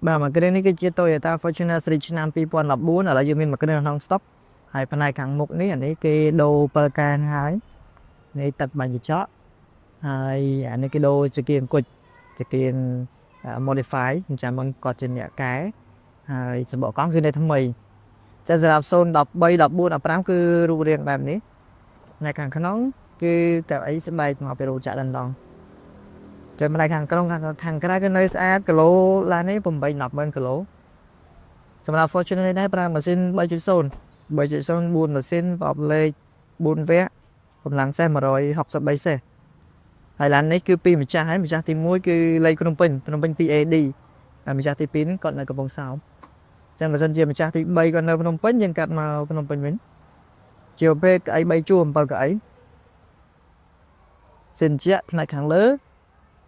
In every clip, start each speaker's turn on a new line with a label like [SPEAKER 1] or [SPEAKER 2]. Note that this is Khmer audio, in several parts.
[SPEAKER 1] បាទមួយគ្រឿងនេះគឺជា Toyota Fortuner Series ឆ្នាំ2014ឥឡូវយើងមានមួយគ្រឿងក្នុង stock ហើយផ្នែកខាងមុខនេះអានេះគេដូរ7កានហើយនេះទឹកបាញ់កញ្ចក់ហើយអានេះគេដូរជាគៀងអង្គុចជាគៀង modify អញ្ចឹងមិនគាត់ជាអ្នកកែហើយសំបកកង់គឺនៅថ្មីតែសម្រាប់013 14 15គឺរូបរាងបែបនេះនៅខាងក្នុងគឺតែអីស្បែកមកពីរោចាក់ដណ្ដងចាំផ្នែកខាងក្នុងខាងក្រៅគឺនៅស្អាតគីឡូឡាននេះ8 100000គីឡូសម្រាប់ Fortuner នេះដែរប្រើម៉ាស៊ីន 3.0 4ម៉ាស៊ីនប្រអប់លេខ4វគ្គកម្លាំងសេះ163សេះហើយឡាននេះគឺពីម្ចាស់ហើយម្ចាស់ទី1គឺលេខភ្នំពេញ 2AD ហើយម្ចាស់ទី2ហ្នឹងគាត់នៅកំពង់សោមចឹងបើសិនជាម្ចាស់ទី3គាត់នៅភ្នំពេញយើងកាត់មកភ្នំពេញវិញជាប្រភេទក្អី3ជួរ7ក្អីសិនជាក់ផ្នែកខាងលើ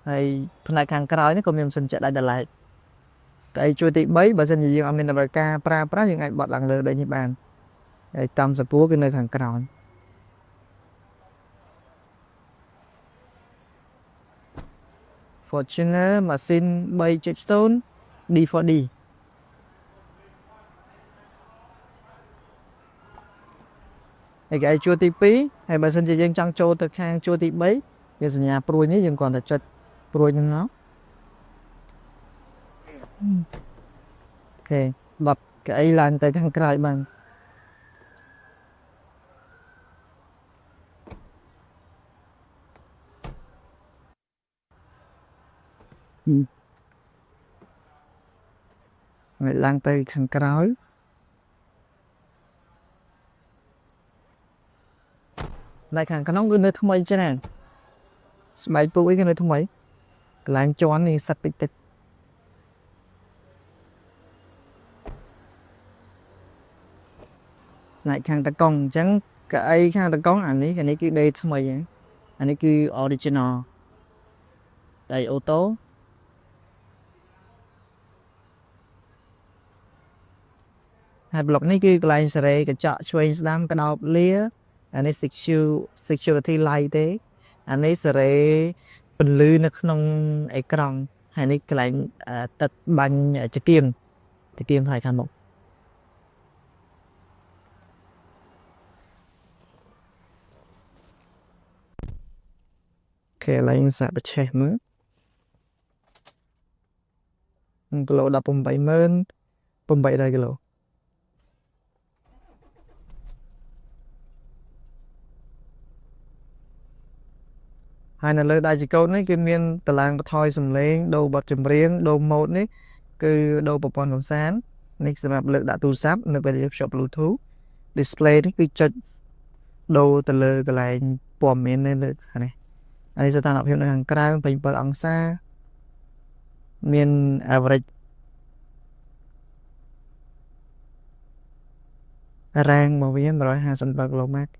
[SPEAKER 1] ហើយផ្នែកខាងក្រោយនេះក៏មានសិនជាក់ដាច់ដライក្អីជួរទី3បើសិនជាយើងអត់មានតម្រូវការប្រើប្រាស់យើងអាចបត់ឡើងលើដូចនេះបានហើយតាមសពួរគឺនៅខាងក្រោយFortuner ម៉ាស៊ីន 3.0 D4D ហើយគេជួរទី2ហើយបើសិនជាយើងចង់ចូលទៅខាងជួរទី3វាសញ្ញាព្រួយនេះយើងគ្រាន់តែចុចព្រួយហ្នឹងមកអូខេបត់កៅឡើងទៅខាងក្រោយបានហើយឡើងទៅខាងក្រោយនៅខាងក្នុងគឺនៅថ្មីច្រើនស្បែកពុកអីគឺនៅថ្មីកន្លែងជន់នេះសិតតិចតិចណែខាងតកង់អញ្ចឹងកៅអីខាងតកង់អានេះគឺដេថ្មីហ្នឹងអានេះគឺ original ដៃអូតូហើយប្លុកនេះគឺកន្លែងសេរីកញ្ចក់ឆ្វេងស្ដាំក្តោបលាអានេះ security light ទេអានេះសេរីពន្លឺនៅក្នុងអេក្រង់ហើយនេះកន្លែងទឹកបាញ់ចង្គៀមថៃខាងមុខគេឡើងសាក់បច្ឆេះមើលគីឡូ 188,800 គីឡូហើយនៅលើដៃចង្កូតនេះគឺមានតឡាងបន្ថយសំឡេងដូរបទចម្រៀងដូរម៉ូដនេះគឺដូរប្រព័ន្ធកំសាន្តនេះសម្រាប់លើកដាក់ទូរស័ព្ទនៅពេលយើងភ្ជាប់ Bluetooth display នេះគឺចុចដូរទៅលើកន្លែងព័ត៌មាននៅលើនេះអានេះស្ថានភាពនៅខាងក្រៅ27អង្សាមាន average រ៉ាងមកវា157គីឡូម៉ែត្រ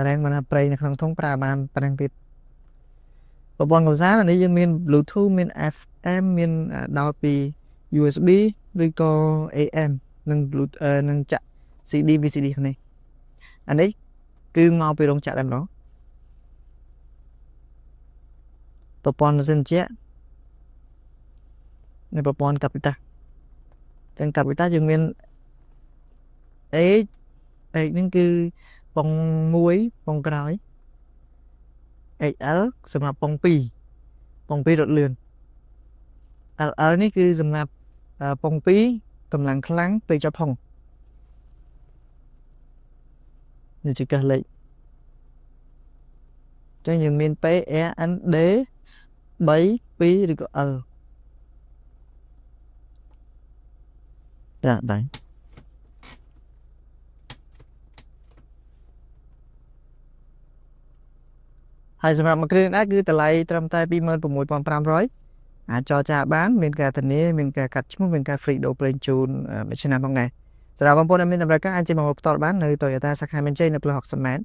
[SPEAKER 1] រ៉ាងមិនថាប្រេងនៅក្នុងធុងប្រើបានប៉ុណ្ណឹងទៀតប្រព័ន្ធកំសាន្តនេះយើងមាន Bluetooth មាន FM មានដល់ពី USB ឬក៏ AM និង Bluetooth និងចាក់ CD VCD នេះអានេះគឺមកពីរោងចក្រតែម្ដងប្រព័ន្ធម៉ាស៊ីនជែកនៃប្រព័ន្ធកាពីតាទាំងកាពីតាយើងមាន H ហ្នឹងគឺពង1ពងក្រោយ XL សម្រាប់ពង2រថលឿន LL នេះគឺសម្រាប់ពង2កម្លាំងខ្លាំងពេលចុះផុងនេះជាកាសលេខចឹងយើងមាន P R N D 3 2ឬក៏ L ចាដែរហើយសម្រាប់មួយគ្រឿងដែរគឺតម្លៃត្រឹមតែ 26,500 អាចចរចាបានមានការធានាមានការកាត់ឈ្មោះមានការ free ដូរប្រេងជូនមួយឆ្នាំផងដែរសម្រាប់បងប្អូនដែលមានតម្រូវការអាចជិះមកផ្ទាល់បាននៅ Toyota សាខាមានជ័យនៅផ្លូវ60 ម៉ែត្រ